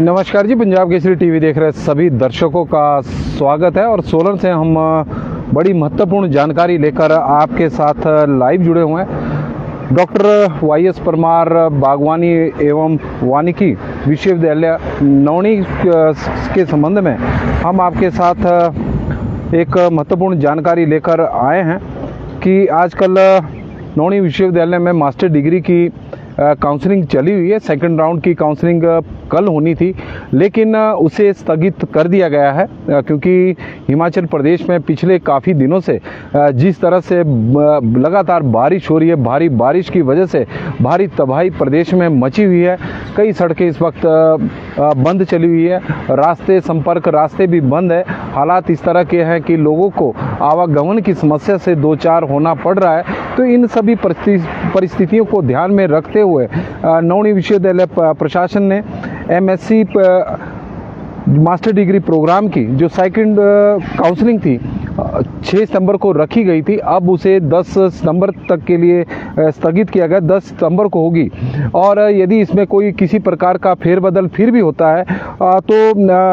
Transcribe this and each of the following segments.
नमस्कार जी, पंजाब केसरी टीवी देख रहे सभी दर्शकों का स्वागत है। और सोलन से हम बड़ी महत्वपूर्ण जानकारी लेकर आपके साथ लाइव जुड़े हुए हैं। डॉक्टर वाई.एस. परमार बागवानी एवं वानिकी विश्वविद्यालय नौणी के संबंध में हम आपके साथ एक महत्वपूर्ण जानकारी लेकर आए हैं कि आजकल नौणी विश्वविद्यालय में मास्टर डिग्री की काउंसलिंग चली हुई है। सेकंड राउंड की काउंसलिंग कल होनी थी, लेकिन उसे स्थगित कर दिया गया है क्योंकि हिमाचल प्रदेश में पिछले काफ़ी दिनों से जिस तरह से लगातार बारिश हो रही है, भारी बारिश की वजह से भारी तबाही प्रदेश में मची हुई है। कई सड़कें इस वक्त बंद चली हुई है, रास्ते संपर्क रास्ते भी बंद है। हालात इस तरह के हैं कि लोगों को आवागमन की समस्या से दो चार होना पड़ रहा है। तो इन सभी परिस्थितियों को ध्यान में रखते हुए नौणी विश्वविद्यालय प्रशासन ने एमएससी मास्टर डिग्री प्रोग्राम की जो सेकंड काउंसलिंग थी 6 सितंबर को रखी गई थी, अब उसे 10 सितंबर तक के लिए स्थगित किया गया। 10 सितंबर को होगी और यदि इसमें कोई किसी प्रकार का फेरबदल फिर भी होता है तो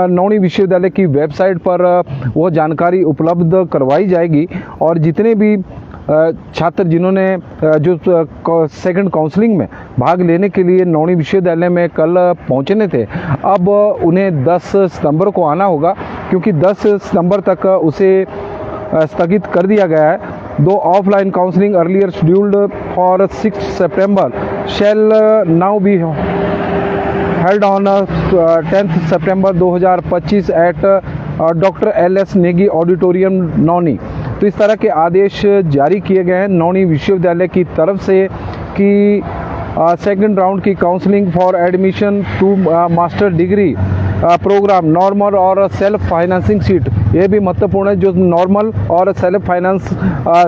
नौणी विश्वविद्यालय की वेबसाइट पर वो जानकारी उपलब्ध करवाई जाएगी। और जितने भी छात्र जिन्होंने जो सेकंड काउंसलिंग में भाग लेने के लिए नौणी विश्वविद्यालय में कल पहुंचने थे, अब उन्हें 10 सितंबर को आना होगा क्योंकि 10 सितंबर तक उसे स्थगित कर दिया गया है। दो offline counselling earlier scheduled for 6 September shell now be held on 10 September 2025 eight doctor LS. Negi auditorium नौनी। तो इस तरह के आदेश जारी किए गए हैं नौणी विश्वविद्यालय की तरफ से कि सेकंड राउंड की counselling for admission to master degree program normal और सेल्फ फाइनेंसिंग सीट, ये भी महत्वपूर्ण है, जो नॉर्मल और सेल्फ फाइनेंस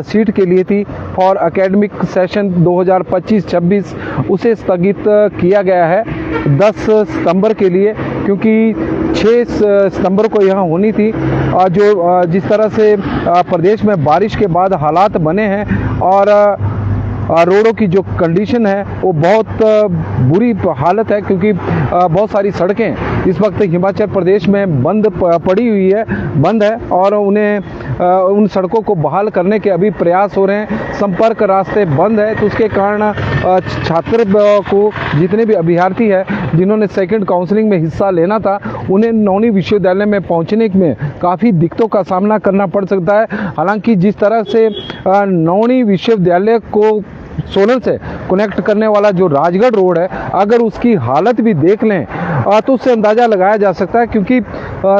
सीट के लिए थी फॉर एकेडमिक सेशन 2025-26 उसे स्थगित किया गया है 10 सितंबर के लिए, क्योंकि 6 सितंबर को यहाँ होनी थी। जो जिस तरह से प्रदेश में बारिश के बाद हालात बने हैं और रोडों की जो कंडीशन है वो बहुत बुरी हालत है, क्योंकि बहुत सारी सड़कें इस वक्त हिमाचल प्रदेश में बंद पड़ी हुई है, बंद है और उन्हें उन सड़कों को बहाल करने के अभी प्रयास हो रहे हैं। संपर्क रास्ते बंद है, तो उसके कारण छात्र को जितने भी अभ्यर्थी है जिन्होंने सेकंड काउंसलिंग में हिस्सा लेना था, उन्हें नौणी विश्वविद्यालय में पहुंचने में काफ़ी दिक्कतों का सामना करना पड़ सकता है। हालांकि जिस तरह से नौणी विश्वविद्यालय को सोलन से कनेक्ट करने वाला जो राजगढ़ रोड है, अगर उसकी हालत भी देख लें तो उससे अंदाज़ा लगाया जा सकता है, क्योंकि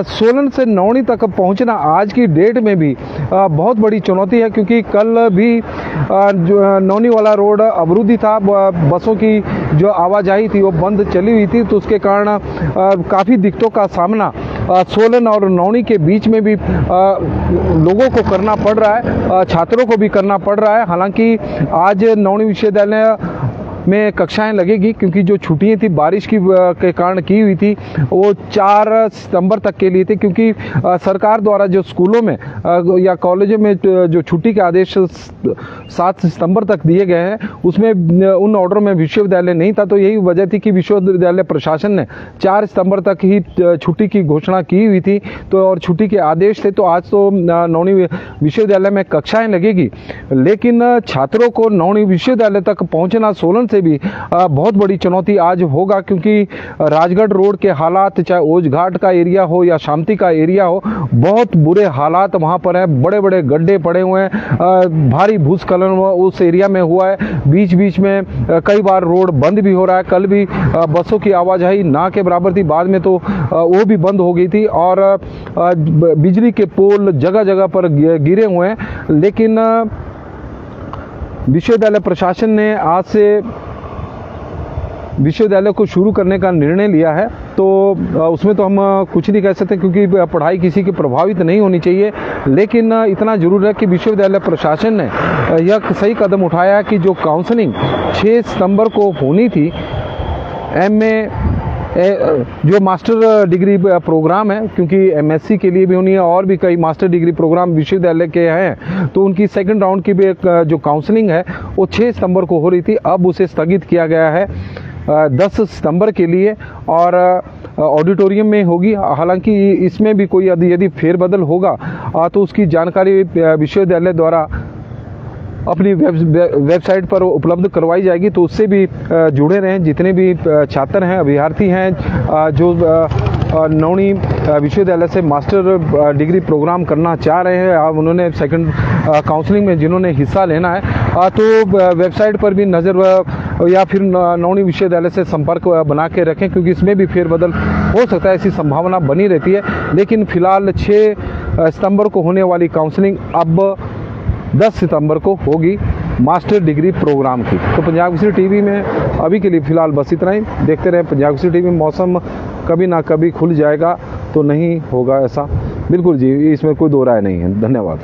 सोलन से नौणी तक पहुंचना आज की डेट में भी बहुत बड़ी चुनौती है। क्योंकि कल भी जो नौणी वाला रोड अवरुद्ध था, बसों की जो आवाजाही थी वो बंद चली हुई थी, तो उसके कारण काफ़ी दिक्कतों का सामना सोलन और नौणी के बीच में भी लोगों को करना पड़ रहा है, छात्रों को भी करना पड़ रहा है। हालांकि आज नौणी विश्वविद्यालय में कक्षाएं लगेगी, क्योंकि जो छुट्टियां थी बारिश की के कारण की हुई थी वो 4 सितंबर तक के लिए थी, क्योंकि सरकार द्वारा जो स्कूलों में या कॉलेजों में जो छुट्टी के आदेश 7 सितंबर तक दिए गए हैं, उसमें उन ऑर्डर में विश्वविद्यालय नहीं था। तो यही वजह थी कि विश्वविद्यालय प्रशासन ने 4 सितंबर तक ही छुट्टी की घोषणा की हुई थी, तो और छुट्टी के आदेश थे। तो आज तो नौणी विश्वविद्यालय में कक्षाएँ लगेगी, लेकिन छात्रों को नौणी विश्वविद्यालय तक पहुँचना सोलन से भी बहुत बड़ी चुनौती आज होगा, क्योंकि राजगढ़ रोड के हालात, चाहे ओज घाट का एरिया हो या शांति का एरिया हो, बहुत बुरे हालात वहां पर हैं। बड़े बड़े गड्ढे पड़े हुए हैं, भारी भूस्खलन उस एरिया में हुआ है। बीच बीच में कई बार रोड बंद भी हो रहा है। कल भी बसों की आवाजाही ना के बराबर थी, बाद में तो वो भी बंद हो गई थी और बिजली के पोल जगह जगह पर गिरे हुए हैं। लेकिन विश्वविद्यालय प्रशासन ने आज से विश्वविद्यालय को शुरू करने का निर्णय लिया है, तो उसमें तो हम कुछ नहीं कह सकते, क्योंकि पढ़ाई किसी की प्रभावित नहीं होनी चाहिए। लेकिन इतना जरूर है कि विश्वविद्यालय प्रशासन ने यह सही कदम उठाया कि जो काउंसलिंग 6 सितंबर को होनी थी, एमए जो मास्टर डिग्री प्रोग्राम है, क्योंकि एमएससी के लिए भी होनी है और भी कई मास्टर डिग्री प्रोग्राम विश्वविद्यालय के हैं, तो उनकी सेकंड राउंड की भी जो काउंसलिंग है वो 6 सितंबर को हो रही थी, अब उसे स्थगित किया गया है 10 सितंबर के लिए और ऑडिटोरियम में होगी। हालांकि इसमें भी कोई यदि फेरबदल होगा तो उसकी जानकारी विश्वविद्यालय द्वारा अपनी वेबसाइट पर उपलब्ध करवाई जाएगी, तो उससे भी जुड़े रहें। जितने भी छात्र हैं, अभ्यर्थी हैं जो नौणी विश्वविद्यालय से मास्टर डिग्री प्रोग्राम करना चाह रहे हैं, अब उन्होंने सेकंड काउंसलिंग में जिन्होंने हिस्सा लेना है तो वेबसाइट पर भी नज़र या फिर नौणी विश्वविद्यालय से संपर्क बना के रखें, क्योंकि इसमें भी फेरबदल हो सकता है, ऐसी संभावना बनी रहती है। लेकिन फ़िलहाल 6 सितंबर को होने वाली काउंसलिंग अब 10 सितंबर को होगी मास्टर डिग्री प्रोग्राम की। तो पंजाब केसरी टीवी में अभी के लिए फ़िलहाल बस इतना ही। देखते रहें पंजाब केसरी टीवी। मौसम कभी ना कभी खुल जाएगा तो नहीं होगा ऐसा, बिल्कुल जी, इसमें कोई दो राय नहीं है। धन्यवाद।